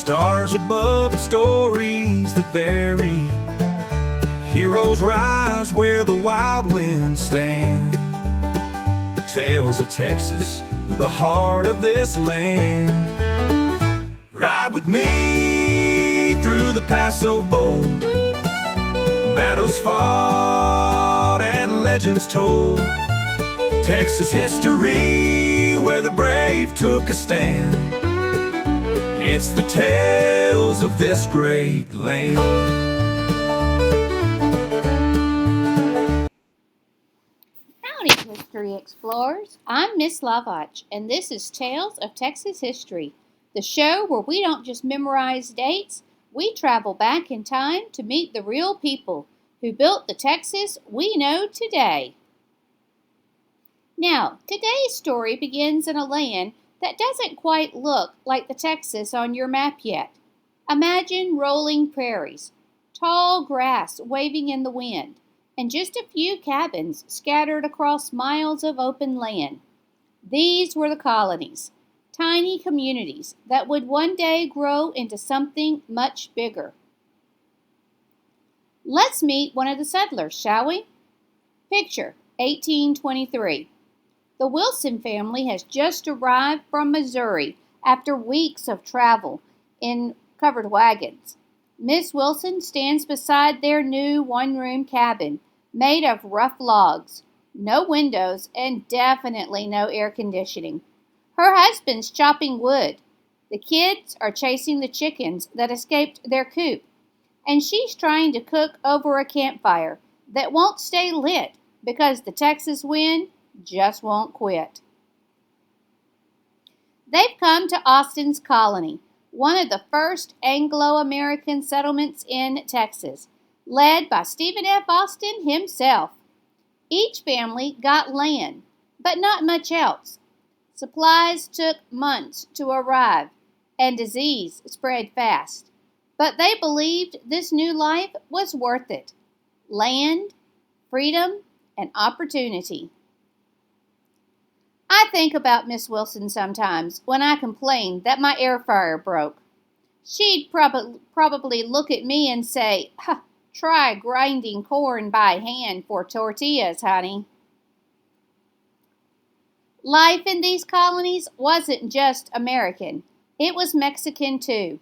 Stars above, and stories that vary. Heroes rise where the wild winds stand. Tales of Texas, the heart of this land. Ride with me through the pass so bold, battles fought and legends told. Texas history, where the brave took a stand. It's the tales of this great land. Howdy, History Explorers. I'm Miss Lavach, and this is Tales of Texas History, the show where we don't just memorize dates, we travel back in time to meet the real people who built the Texas we know today. Now, today's story begins in a land that doesn't quite look like the Texas on your map yet. Imagine rolling prairies, tall grass waving in the wind, and just a few cabins scattered across miles of open land. These were the colonies, tiny communities that would one day grow into something much bigger. Let's meet one of the settlers, shall we? Picture 1823. The Wilson family has just arrived from Missouri after weeks of travel in covered wagons. Miss Wilson stands beside their new one-room cabin made of rough logs, no windows, and definitely no air conditioning. Her husband's chopping wood. The kids are chasing the chickens that escaped their coop, and she's trying to cook over a campfire that won't stay lit because the Texas wind just won't quit. They've come to Austin's Colony, one of the first Anglo-American settlements in Texas, led by Stephen F. Austin himself. Each family got land, but not much else. Supplies took months to arrive, and disease spread fast. But they believed this new life was worth it. Land, freedom, and opportunity. I think about Miss Wilson sometimes when I complain that my air fryer broke. She'd probably look at me and say, "Try grinding corn by hand for tortillas, honey." Life in these colonies wasn't just American. It was Mexican too.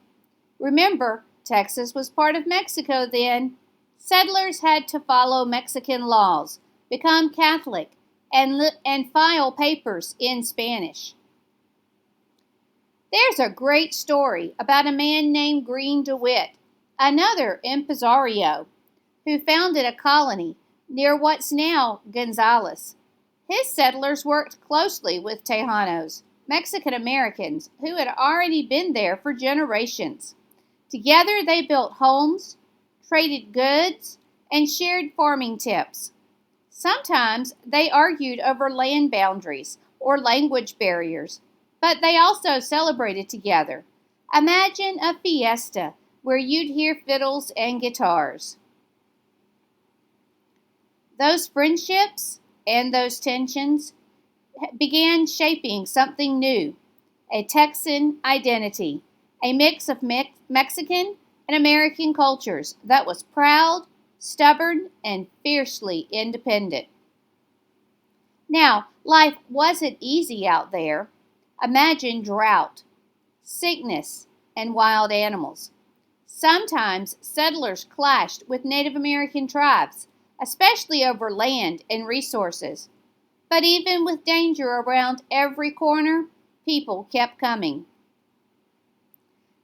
Remember, Texas was part of Mexico then. Settlers had to follow Mexican laws, become Catholic, and file papers in Spanish. There's a great story about a man named Green DeWitt, another Empresario, who founded a colony near what's now Gonzales. His settlers worked closely with Tejanos, Mexican Americans who had already been there for generations. Together they built homes, traded goods, and shared farming tips. Sometimes they argued over land boundaries or language barriers, but they also celebrated together. Imagine a fiesta where you'd hear fiddles and guitars. Those friendships and those tensions began shaping something new, a Texan identity, a mix of Mexican and American cultures that was proud, stubborn, and fiercely independent. Now, life wasn't easy out there. Imagine drought, sickness, and wild animals. Sometimes settlers clashed with Native American tribes, especially over land and resources. But even with danger around every corner, people kept coming.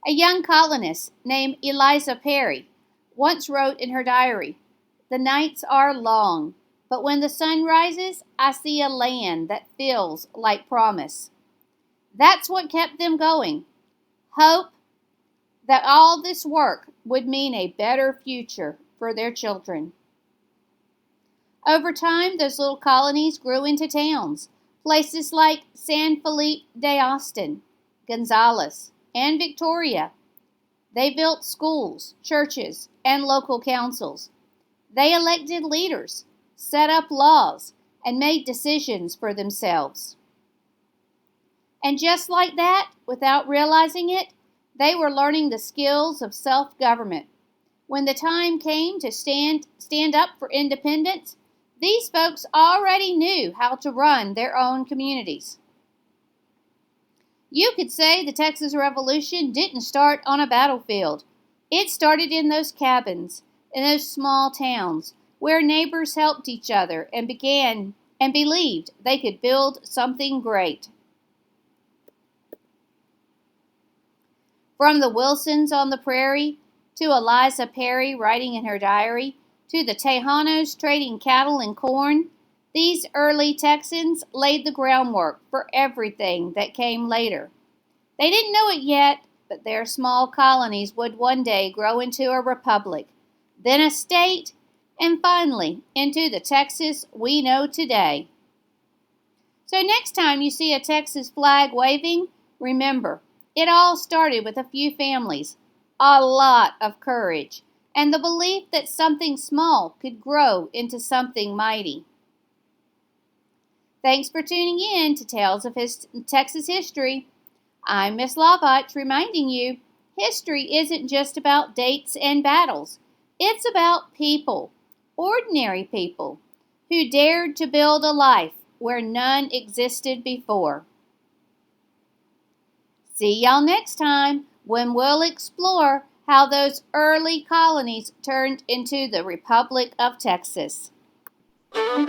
A young colonist named Eliza Perry once wrote in her diary, "The nights are long, but when the sun rises, I see a land that feels like promise." That's what kept them going. Hope that all this work would mean a better future for their children. Over time, those little colonies grew into towns, places like San Felipe de Austin, Gonzales, and Victoria. They built schools, churches, and local councils. They elected leaders, set up laws, and made decisions for themselves. And just like that, without realizing it, They were learning the skills of self-government. When the time came to stand up for independence, these folks already knew how to run their own communities. You could say the Texas Revolution didn't start on a battlefield. It started in those cabins, in those small towns, where neighbors helped each other and believed they could build something great. From the Wilsons on the prairie, to Eliza Perry writing in her diary, to the Tejanos trading cattle and corn, these early Texans laid the groundwork for everything that came later. They didn't know it yet, but their small colonies would one day grow into a republic, then a state, and finally into the Texas we know today. So next time you see a Texas flag waving, remember, it all started with a few families, a lot of courage, and the belief that something small could grow into something mighty. Thanks for tuning in to Tales of Texas History. I'm Miss Lawbach reminding you, history isn't just about dates and battles. It's about people, ordinary people, who dared to build a life where none existed before. See y'all next time when we'll explore how those early colonies turned into the Republic of Texas. From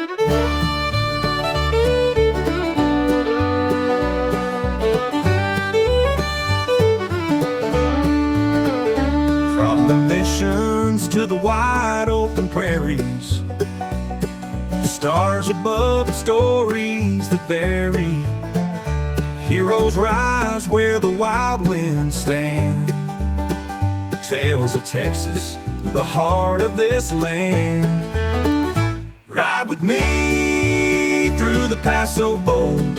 the missions to the wide open prairies, the stars above, the stories that vary. Heroes rise where the wild winds stand. Tales of Texas, the heart of this land. Ride with me through the Paso bold,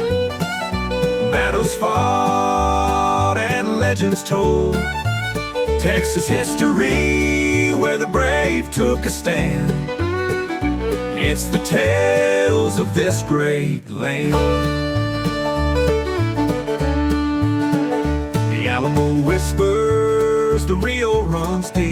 battles fought and legends told. Texas history where the brave took a stand. It's the tales of this great land. The Alamo whispers, the Rio runs deep.